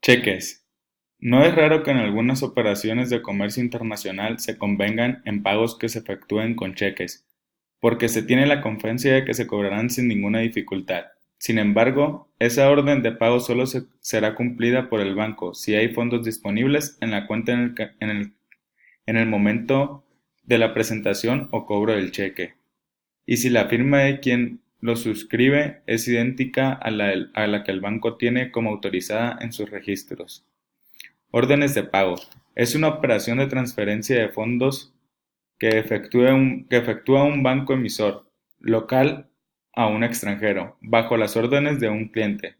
Cheques. No es raro que en algunas operaciones de comercio internacional se convengan en pagos que se efectúen con cheques, porque se tiene la confianza de que se cobrarán sin ninguna dificultad. Sin embargo, esa orden de pago solo será cumplida por el banco si hay fondos disponibles en la cuenta en el momento de la presentación o cobro del cheque, y si la firma de quien lo suscribe es idéntica a la que el banco tiene como autorizada en sus registros. Órdenes de pago. Es una operación de transferencia de fondos que efectúa un banco emisor local a un extranjero, bajo las órdenes de un cliente,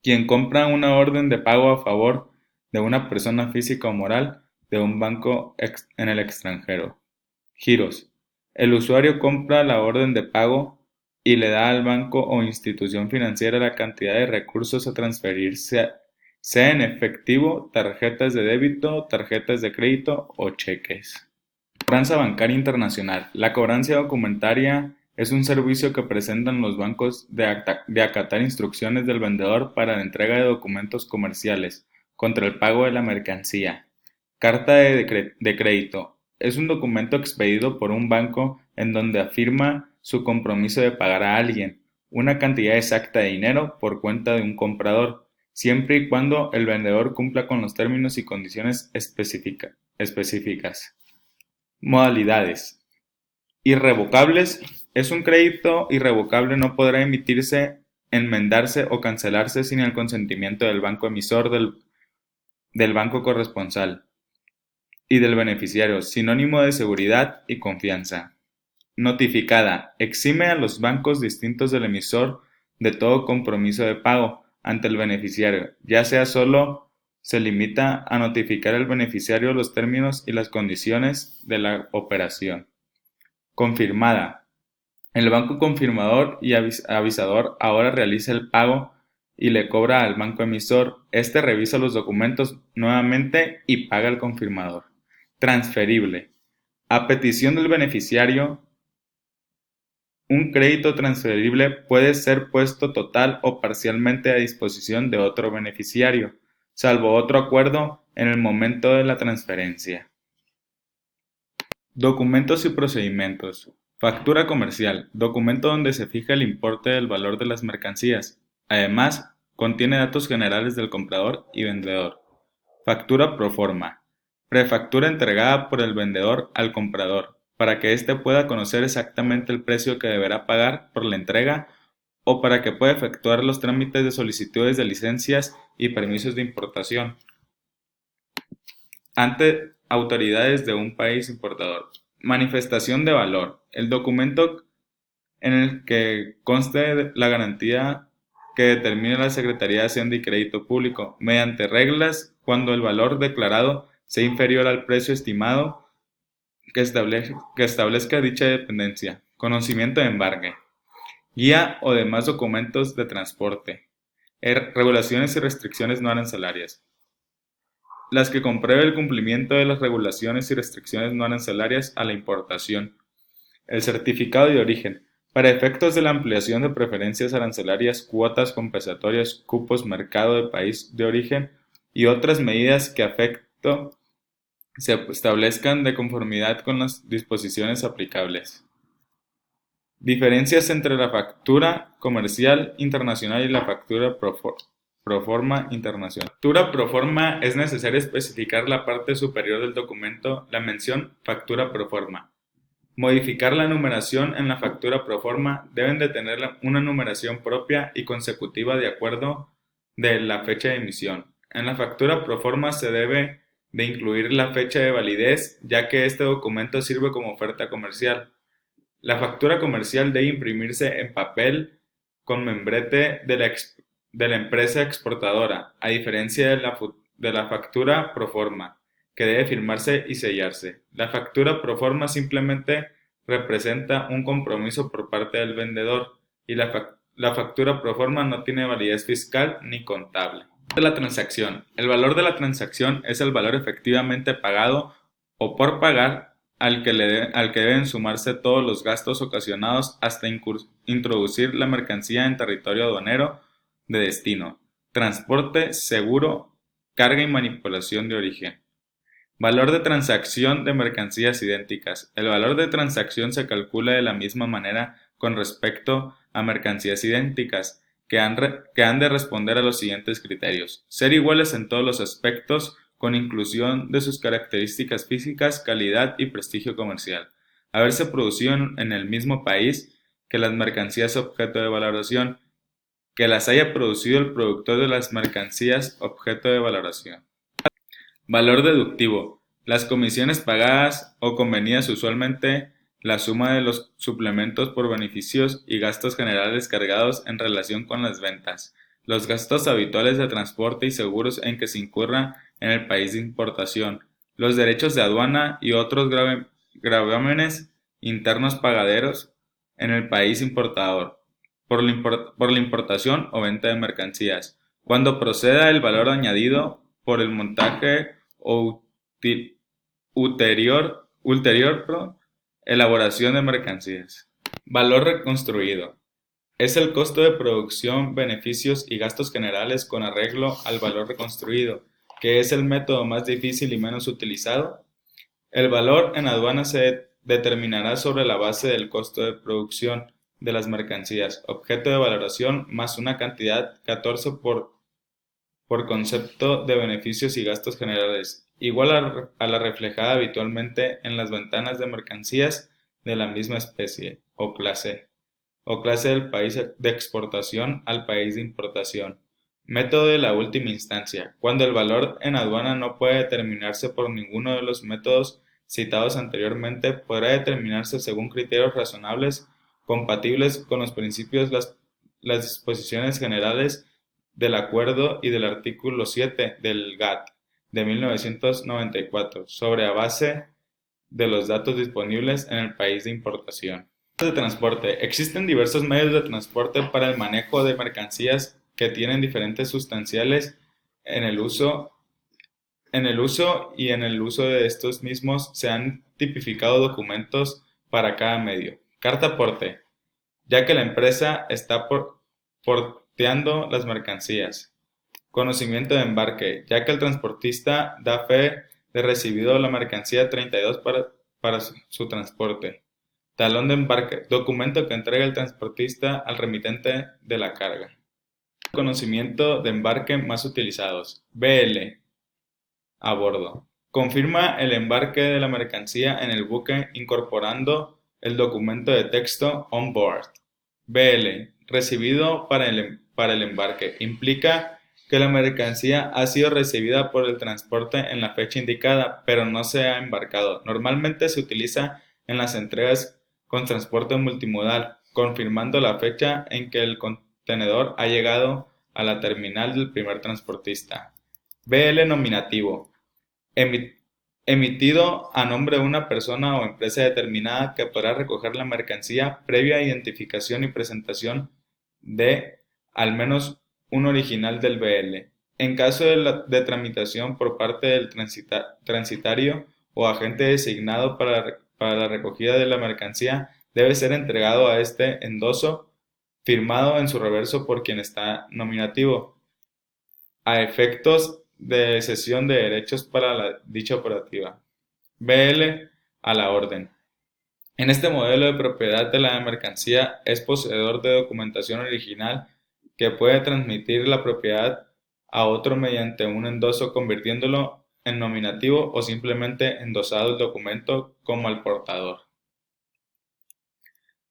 quien compra una orden de pago a favor de una persona física o moral de un banco en el extranjero. Giros. El usuario compra la orden de pago y le da al banco o institución financiera la cantidad de recursos a transferir, sea en efectivo, tarjetas de débito, tarjetas de crédito o cheques. Cobranza bancaria internacional. La cobranza documentaria es un servicio que presentan los bancos de acatar instrucciones del vendedor para la entrega de documentos comerciales contra el pago de la mercancía. Carta de crédito. Es un documento expedido por un banco en donde afirma su compromiso de pagar a alguien una cantidad exacta de dinero por cuenta de un comprador, siempre y cuando el vendedor cumpla con los términos y condiciones específicas. Modalidades. Irrevocables. Es un crédito irrevocable, no podrá emitirse, enmendarse o cancelarse sin el consentimiento del banco emisor del banco corresponsal y del beneficiario, sinónimo de seguridad y confianza. Notificada. Exime a los bancos distintos del emisor de todo compromiso de pago ante el beneficiario, ya sea solo se limita a notificar al beneficiario los términos y las condiciones de la operación. Confirmada. El banco confirmador y avisador ahora realiza el pago y le cobra al banco emisor. Este revisa los documentos nuevamente y paga al confirmador. Transferible. A petición del beneficiario, un crédito transferible puede ser puesto total o parcialmente a disposición de otro beneficiario, salvo otro acuerdo en el momento de la transferencia. Documentos y procedimientos. Factura comercial. Documento donde se fija el importe del valor de las mercancías. Además, contiene datos generales del comprador y vendedor. Factura proforma. Prefactura entregada por el vendedor al comprador, para que éste pueda conocer exactamente el precio que deberá pagar por la entrega o para que pueda efectuar los trámites de solicitudes de licencias y permisos de importación ante autoridades de un país importador. Manifestación de valor. El documento en el que conste la garantía que determine la Secretaría de Hacienda y Crédito Público, mediante reglas cuando el valor declarado sea inferior al precio estimado que establezca dicha dependencia. Conocimiento de embargue. Guía o demás documentos de transporte. Regulaciones y restricciones no arancelarias. Las que compruebe el cumplimiento de las regulaciones y restricciones no arancelarias a la importación. El certificado de origen. Para efectos de la ampliación de preferencias arancelarias, cuotas compensatorias, cupos, mercado de país de origen y otras medidas que afecto se establezcan de conformidad con las disposiciones aplicables. Diferencias entre la factura comercial internacional y la factura proforma internacional. Factura proforma es necesario especificar la parte superior del documento la mención factura proforma. Modificar la numeración en la factura proforma deben de tener una numeración propia y consecutiva de acuerdo de la fecha de emisión. En la factura proforma se debe de incluir la fecha de validez, ya que este documento sirve como oferta comercial. La factura comercial debe imprimirse en papel con membrete de la empresa exportadora, a diferencia de la factura proforma, que debe firmarse y sellarse. La factura proforma simplemente representa un compromiso por parte del vendedor y la factura proforma no tiene validez fiscal ni contable. De la transacción. El valor de la transacción es el valor efectivamente pagado o por pagar al que deben sumarse todos los gastos ocasionados hasta introducir la mercancía en territorio aduanero de destino, transporte, seguro, carga y manipulación de origen. Valor de transacción de mercancías idénticas. El valor de transacción se calcula de la misma manera con respecto a mercancías idénticas, que han de responder a los siguientes criterios: ser iguales en todos los aspectos, con inclusión de sus características físicas, calidad y prestigio comercial. Haberse producido en el mismo país que las mercancías objeto de valoración, que las haya producido el productor de las mercancías objeto de valoración. Valor deductivo. Las comisiones pagadas o convenidas, usualmente la suma de los suplementos por beneficios y gastos generales cargados en relación con las ventas, los gastos habituales de transporte y seguros en que se incurra en el país de importación, los derechos de aduana y otros gravámenes internos pagaderos en el país importador, por la importación o venta de mercancías, cuando proceda el valor añadido por el montaje o ulterior elaboración de mercancías. Valor reconstruido. Es el costo de producción, beneficios y gastos generales con arreglo al valor reconstruido, que es el método más difícil y menos utilizado. El valor en aduana se determinará sobre la base del costo de producción de las mercancías, objeto de valoración, más una cantidad 14 por concepto de beneficios y gastos generales, igual a la reflejada habitualmente en las ventanas de mercancías de la misma especie o clase del país de exportación al país de importación. Método de la última instancia. Cuando el valor en aduana no puede determinarse por ninguno de los métodos citados anteriormente, podrá determinarse según criterios razonables, compatibles con los principios, las disposiciones generales del Acuerdo y del artículo 7 del GATT de 1994, sobre a base de los datos disponibles en el país de importación. De transporte. Existen diversos medios de transporte para el manejo de mercancías que tienen diferentes sustanciales en el uso y en el uso de estos mismos se han tipificado documentos para cada medio. Carta porte, ya que la empresa está porteando las mercancías. Conocimiento de embarque, ya que el transportista da fe de recibido la mercancía 32 para su transporte. Talón de embarque, documento que entrega el transportista al remitente de la carga. Conocimiento de embarque más utilizados. BL. A bordo. Confirma el embarque de la mercancía en el buque incorporando el documento de texto on board. BL. Recibido para el embarque. Implica que la mercancía ha sido recibida por el transporte en la fecha indicada, pero no se ha embarcado. Normalmente se utiliza en las entregas con transporte multimodal, confirmando la fecha en que el contenedor ha llegado a la terminal del primer transportista. BL nominativo. Emitido a nombre de una persona o empresa determinada que podrá recoger la mercancía previa identificación y presentación de al menos un original del BL. En caso de tramitación por parte del transitario o agente designado para la recogida de la mercancía, debe ser entregado a este endoso firmado en su reverso por quien está nominativo, a efectos de cesión de derechos para dicha operativa. BL a la orden. En este modelo de propiedad de la mercancía es poseedor de documentación original que puede transmitir la propiedad a otro mediante un endoso convirtiéndolo en nominativo o simplemente endosado el documento como al portador.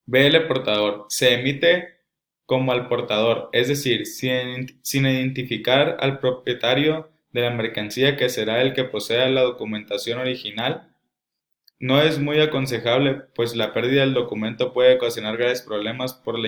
BL portador. Se emite como al portador, es decir, sin identificar al propietario de la mercancía, que será el que posea la documentación original. No es muy aconsejable, pues la pérdida del documento puede ocasionar graves problemas por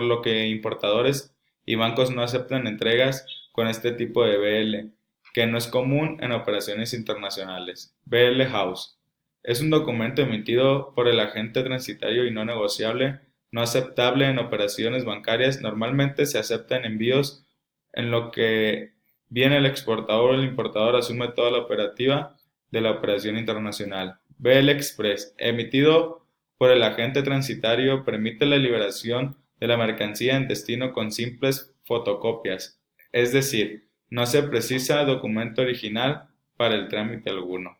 lo que importadores y bancos no aceptan entregas con este tipo de BL, que no es común en operaciones internacionales. BL House. Es un documento emitido por el agente transitario y no negociable, no aceptable en operaciones bancarias. Normalmente se acepta en envíos en lo que bien el exportador o el importador asume toda la operativa de la operación internacional. BL Express, emitido por el agente transitario, permite la liberación de la mercancía en destino con simples fotocopias Es decir, no se precisa documento original para el trámite alguno.